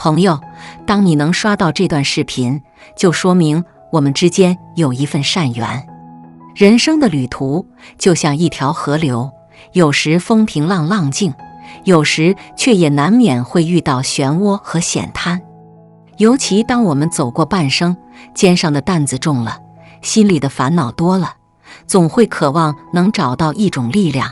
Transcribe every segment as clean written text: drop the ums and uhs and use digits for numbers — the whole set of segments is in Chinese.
朋友，当你能刷到这段视频，就说明我们之间有一份善缘。人生的旅途就像一条河流，有时风平浪浪静，有时却也难免会遇到漩涡和险滩。尤其当我们走过半生，肩上的担子重了，心里的烦恼多了，总会渴望能找到一种力量，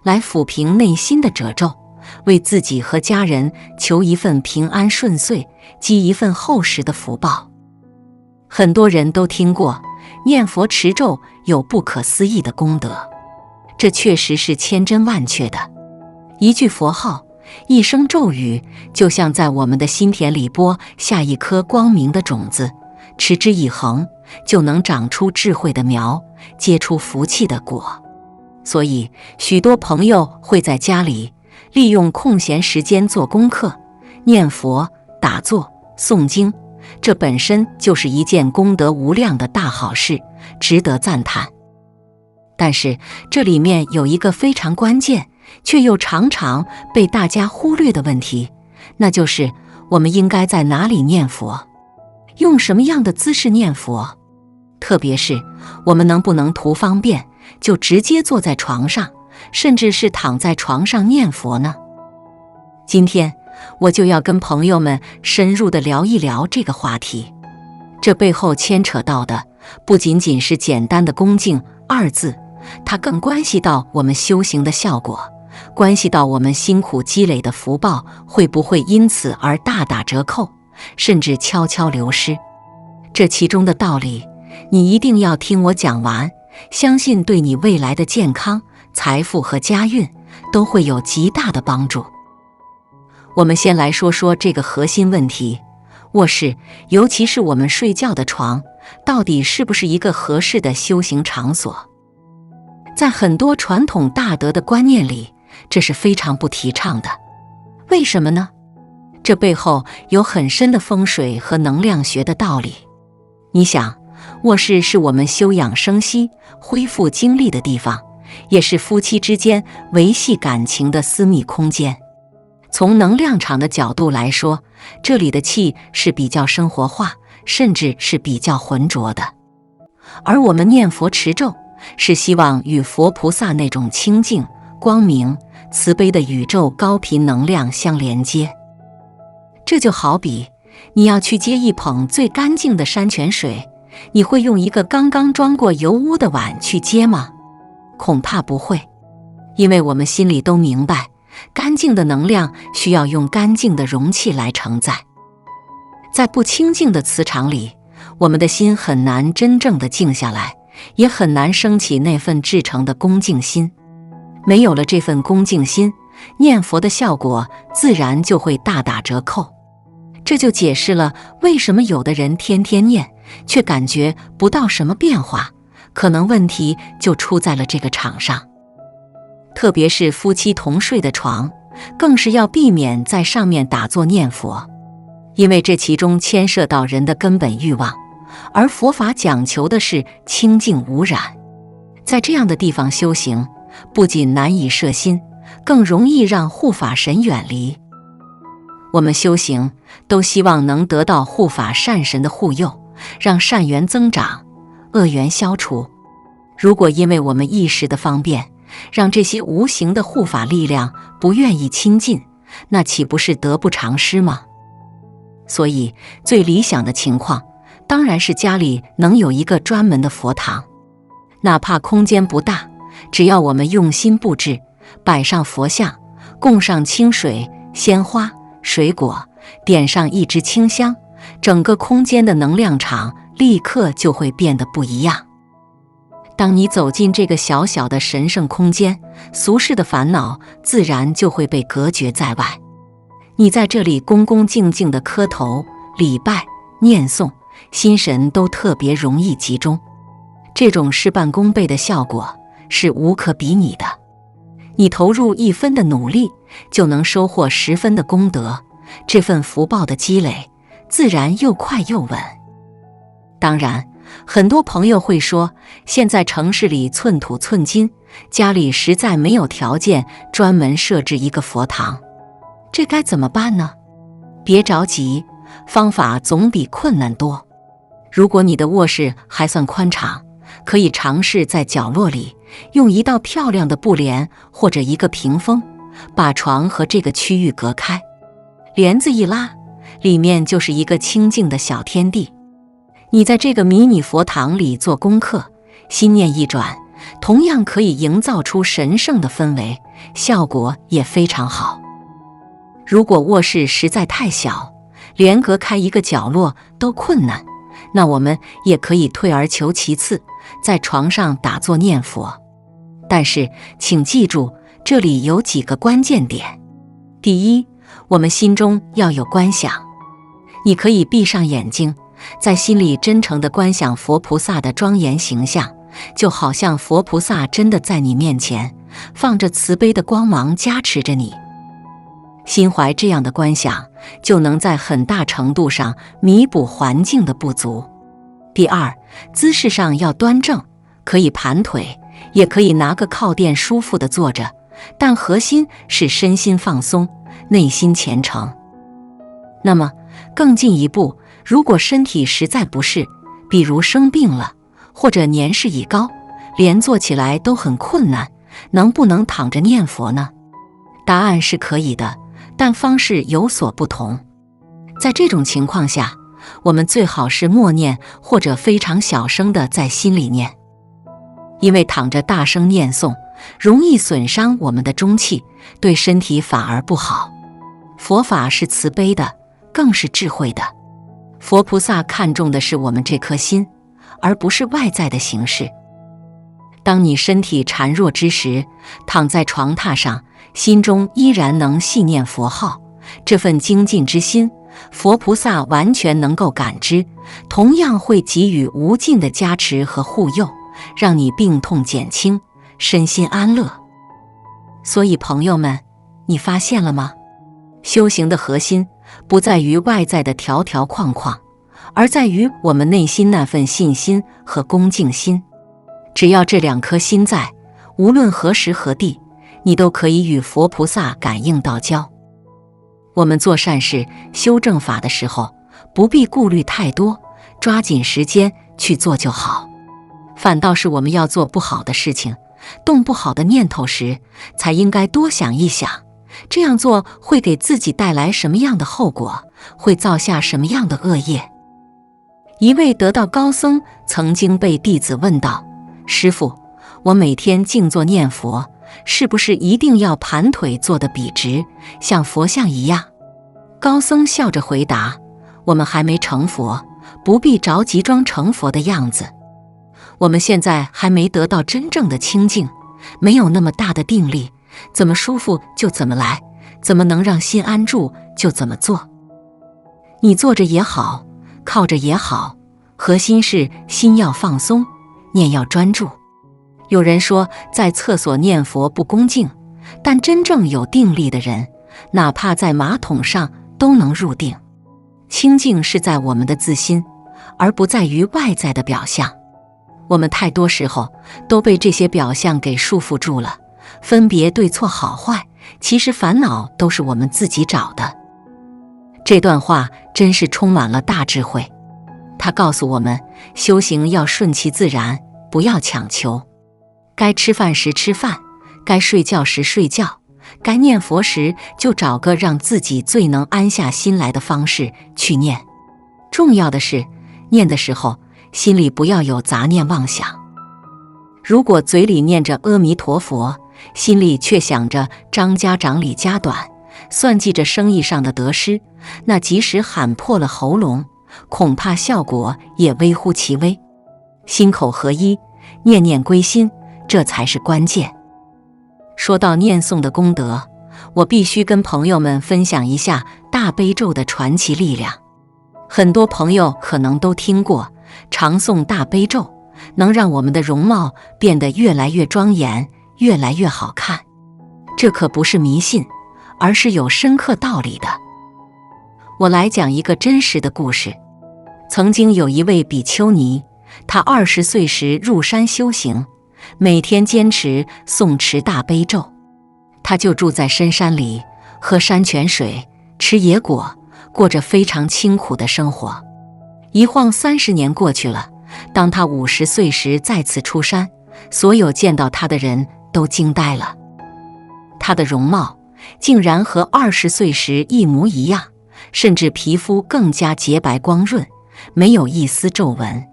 来抚平内心的褶皱，为自己和家人求一份平安顺遂，积一份厚实的福报。很多人都听过念佛持咒有不可思议的功德，这确实是千真万确的。一句佛号，一声咒语，就像在我们的心田里播下一颗光明的种子，持之以恒，就能长出智慧的苗，结出福气的果。所以许多朋友会在家里利用空闲时间做功课、念佛、打坐、诵经，这本身就是一件功德无量的大好事，值得赞叹。但是这里面有一个非常关键，却又常常被大家忽略的问题，那就是我们应该在哪里念佛，用什么样的姿势念佛，特别是我们能不能图方便就直接坐在床上，甚至是躺在床上念佛呢？今天我就要跟朋友们深入地聊一聊这个话题。这背后牵扯到的不仅仅是简单的恭敬二字，它更关系到我们修行的效果，关系到我们辛苦积累的福报会不会因此而大打折扣，甚至悄悄流失。这其中的道理，你一定要听我讲完，相信对你未来的健康、财富和家运都会有极大的帮助。我们先来说说这个核心问题，卧室，尤其是我们睡觉的床，到底是不是一个合适的修行场所？在很多传统大德的观念里，这是非常不提倡的。为什么呢？这背后有很深的风水和能量学的道理。你想，卧室是我们休养生息、恢复精力的地方，也是夫妻之间维系感情的私密空间。从能量场的角度来说，这里的气是比较生活化，甚至是比较浑浊的。而我们念佛持咒，是希望与佛菩萨那种清净、光明、慈悲的宇宙高频能量相连接。这就好比你要去接一捧最干净的山泉水，你会用一个刚刚装过油污的碗去接吗？恐怕不会，因为我们心里都明白，干净的能量需要用干净的容器来承载。在不清净的磁场里，我们的心很难真正的静下来，也很难升起那份至诚的恭敬心。没有了这份恭敬心，念佛的效果自然就会大打折扣。这就解释了为什么有的人天天念，却感觉不到什么变化，可能问题就出在了这个场上。特别是夫妻同睡的床，更是要避免在上面打坐念佛，因为这其中牵涉到人的根本欲望，而佛法讲求的是清净无染。在这样的地方修行，不仅难以摄心，更容易让护法神远离。我们修行都希望能得到护法善神的护佑，让善缘增长，恶缘消除。如果因为我们一时的方便，让这些无形的护法力量不愿意亲近，那岂不是得不偿失吗？所以最理想的情况，当然是家里能有一个专门的佛堂。哪怕空间不大，只要我们用心布置，摆上佛像，供上清水、鲜花、水果，点上一支清香，整个空间的能量场立刻就会变得不一样。当你走进这个小小的神圣空间，俗世的烦恼自然就会被隔绝在外。你在这里恭恭敬敬地磕头、礼拜、念诵，心神都特别容易集中。这种事半功倍的效果是无可比拟的。你投入1分的努力，就能收获10分的功德，这份福报的积累，自然又快又稳。当然，很多朋友会说，现在城市里寸土寸金，家里实在没有条件专门设置一个佛堂，这该怎么办呢？别着急，方法总比困难多。如果你的卧室还算宽敞，可以尝试在角落里用一道漂亮的布帘或者一个屏风，把床和这个区域隔开。帘子一拉，里面就是一个清静的小天地。你在这个迷你佛堂里做功课，心念一转，同样可以营造出神圣的氛围，效果也非常好。如果卧室实在太小，连隔开一个角落都困难，那我们也可以退而求其次，在床上打坐念佛。但是请记住，这里有几个关键点。第一，我们心中要有观想。你可以闭上眼睛，在心里真诚地观想佛菩萨的庄严形象，就好像佛菩萨真的在你面前，放着慈悲的光芒加持着你。心怀这样的观想，就能在很大程度上弥补环境的不足。第二，姿势上要端正，可以盘腿，也可以拿个靠垫舒服地坐着，但核心是身心放松，内心虔诚。那么更进一步，如果身体实在不适，比如生病了，或者年事已高，连坐起来都很困难，能不能躺着念佛呢？答案是可以的，但方式有所不同。在这种情况下，我们最好是默念或者非常小声地在心里念，因为躺着大声念诵容易损伤我们的中气，对身体反而不好。佛法是慈悲的，更是智慧的。佛菩萨看重的是我们这颗心，而不是外在的形式。当你身体孱弱之时，躺在床榻上，心中依然能细念佛号，这份精进之心，佛菩萨完全能够感知，同样会给予无尽的加持和护佑，让你病痛减轻，身心安乐。所以朋友们，你发现了吗？修行的核心不在于外在的条条框框，而在于我们内心那份信心和恭敬心。只要这两颗心在，无论何时何地，你都可以与佛菩萨感应道交。我们做善事、修正法的时候，不必顾虑太多，抓紧时间去做就好。反倒是我们要做不好的事情，动不好的念头时，才应该多想一想，这样做会给自己带来什么样的后果，会造下什么样的恶业。一位得道高僧曾经被弟子问道：师父，我每天静坐念佛，是不是一定要盘腿坐得笔直，像佛像一样？高僧笑着回答：我们还没成佛，不必着急装成佛的样子。我们现在还没得到真正的清净，没有那么大的定力，怎么舒服就怎么来，怎么能让心安住就怎么做。你坐着也好，靠着也好，核心是心要放松，念要专注。有人说在厕所念佛不恭敬，但真正有定力的人，哪怕在马桶上都能入定。清净是在我们的自心，而不在于外在的表象。我们太多时候都被这些表象给束缚住了，分别对错好坏，其实烦恼都是我们自己找的。这段话真是充满了大智慧。它告诉我们，修行要顺其自然，不要强求。该吃饭时吃饭，该睡觉时睡觉，该念佛时就找个让自己最能安下心来的方式去念。重要的是，念的时候心里不要有杂念妄想。如果嘴里念着阿弥陀佛，心里却想着张家长李家短，算计着生意上的得失，那即使喊破了喉咙，恐怕效果也微乎其微。心口合一，念念归心，这才是关键。说到念诵的功德，我必须跟朋友们分享一下大悲咒的传奇力量。很多朋友可能都听过，常诵大悲咒能让我们的容貌变得越来越庄严，越来越好看。这可不是迷信，而是有深刻道理的。我来讲一个真实的故事。曾经有一位比丘尼，她20岁时入山修行，每天坚持诵持大悲咒。她就住在深山里，喝山泉水，吃野果，过着非常清苦的生活。一晃30年过去了，当他50岁时再次出山，所有见到他的人都惊呆了。他的容貌竟然和20岁时一模一样，甚至皮肤更加洁白光润，没有一丝皱纹。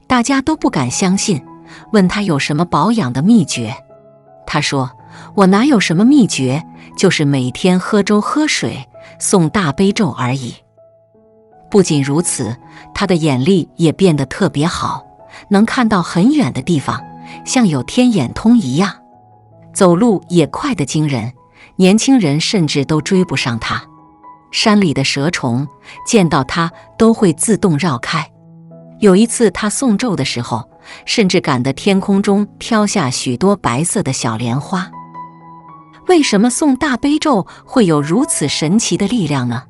大家都不敢相信，问他有什么保养的秘诀。他说：我哪有什么秘诀，就是每天喝粥喝水，诵大悲咒而已。不仅如此，他的眼力也变得特别好，能看到很远的地方，像有天眼通一样。走路也快得惊人，年轻人甚至都追不上他。山里的蛇虫见到他都会自动绕开。有一次他诵咒的时候，甚至感得天空中飘下许多白色的小莲花。为什么诵大悲咒会有如此神奇的力量呢？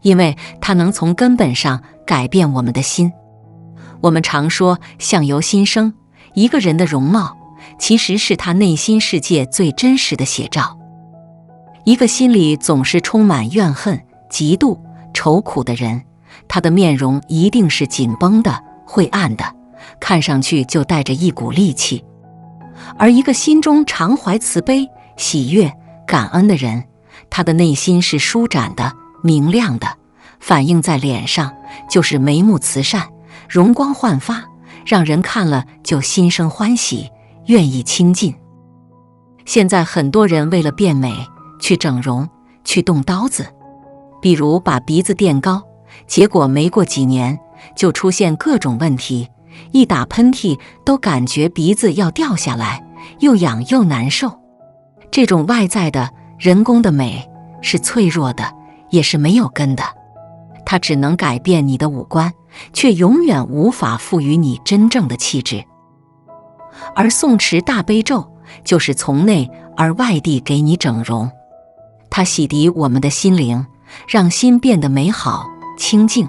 因为它能从根本上改变我们的心。我们常说相由心生，一个人的容貌其实是他内心世界最真实的写照。一个心里总是充满怨恨、嫉妒、愁苦的人，他的面容一定是紧绷的、晦暗的，看上去就带着一股戾气。而一个心中常怀慈悲、喜悦、感恩的人，他的内心是舒展的、明亮的，反映在脸上就是眉目慈善，容光焕发，让人看了就心生欢喜，愿意亲近。现在很多人为了变美去整容，去动刀子，比如把鼻子垫高，结果没过几年就出现各种问题，一打喷嚏都感觉鼻子要掉下来，又痒又难受。这种外在的人工的美是脆弱的，也是没有根的，它只能改变你的五官，却永远无法赋予你真正的气质。而诵持大悲咒就是从内而外地给你整容，它洗涤我们的心灵，让心变得美好清净。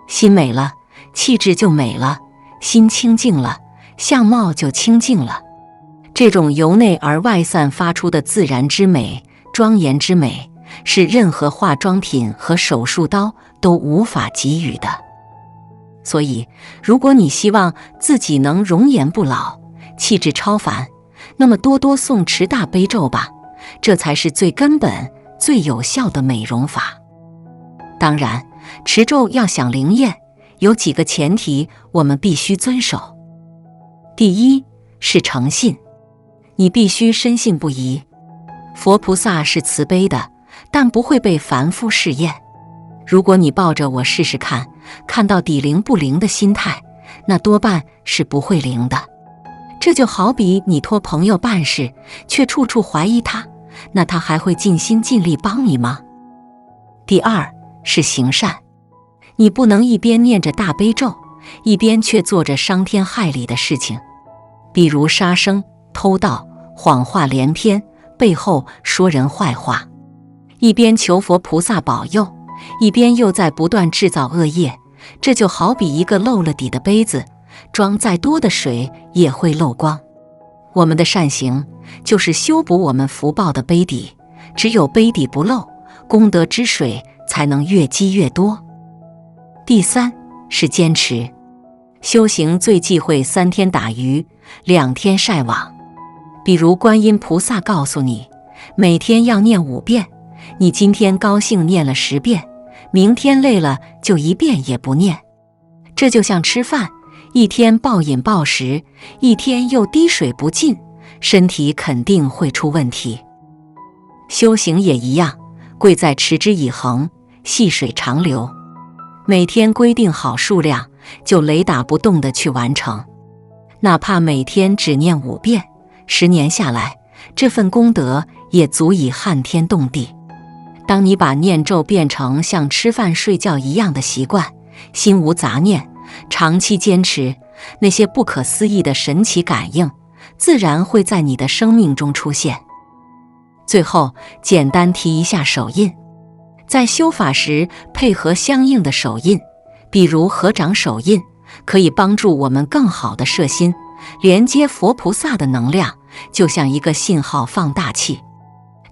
心美了，气质就美了；心清净了，相貌就清净了。这种由内而外散发出的自然之美、庄严之美，是任何化妆品和手术刀都无法给予的。所以，如果你希望自己能容颜不老、气质超凡，那么多多诵持大悲咒吧，这才是最根本、最有效的美容法。当然，持咒要想灵验，有几个前提我们必须遵守。第一是诚信，你必须深信不疑。佛菩萨是慈悲的，但不会被凡夫试验。如果你抱着我试试看，看到底灵不灵的心态，那多半是不会灵的。这就好比你托朋友办事，却处处怀疑他，那他还会尽心尽力帮你吗？第二是行善，你不能一边念着大悲咒，一边却做着伤天害理的事情，比如杀生、偷盗、谎话连篇，背后说人坏话。一边求佛菩萨保佑，一边又在不断制造恶业，这就好比一个漏了底的杯子，装再多的水也会漏光。我们的善行就是修补我们福报的杯底，只有杯底不漏，功德之水才能越积越多。第三是坚持，修行最忌讳3天打鱼2天晒网。比如观音菩萨告诉你，每天要念5遍，你今天高兴念了10遍，明天累了就1遍也不念。这就像吃饭，一天暴饮暴食，一天又滴水不进，身体肯定会出问题。修行也一样，贵在持之以恒，细水长流。每天规定好数量，就雷打不动地去完成。哪怕每天只念5遍，10年下来，这份功德也足以撼天动地。当你把念咒变成像吃饭睡觉一样的习惯，心无杂念，长期坚持，那些不可思议的神奇感应自然会在你的生命中出现。最后简单提一下手印，在修法时配合相应的手印，比如合掌手印，可以帮助我们更好地摄心，连接佛菩萨的能量，就像一个信号放大器。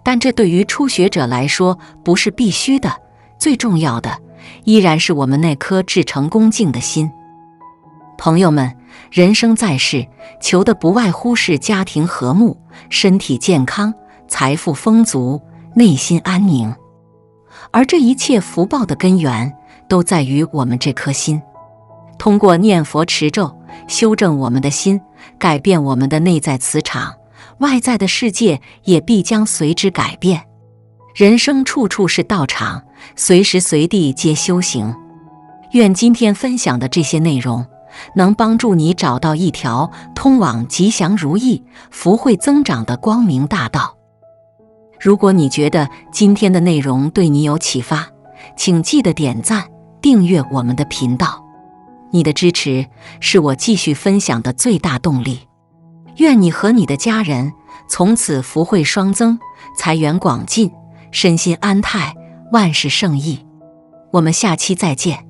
但这对于初学者来说不是必须的，最重要的依然是我们那颗至诚恭敬的心。朋友们，人生在世，求的不外乎是家庭和睦、身体健康、财富丰足、内心安宁。而这一切福报的根源，都在于我们这颗心。通过念佛持咒，修正我们的心，改变我们的内在磁场，外在的世界也必将随之改变。人生处处是道场，随时随地皆修行。愿今天分享的这些内容，能帮助你找到一条通往吉祥如意、福慧增长的光明大道。如果你觉得今天的内容对你有启发，请记得点赞、订阅我们的频道。你的支持是我继续分享的最大动力。愿你和你的家人从此福慧双增，财源广进，身心安泰，万事胜意。我们下期再见。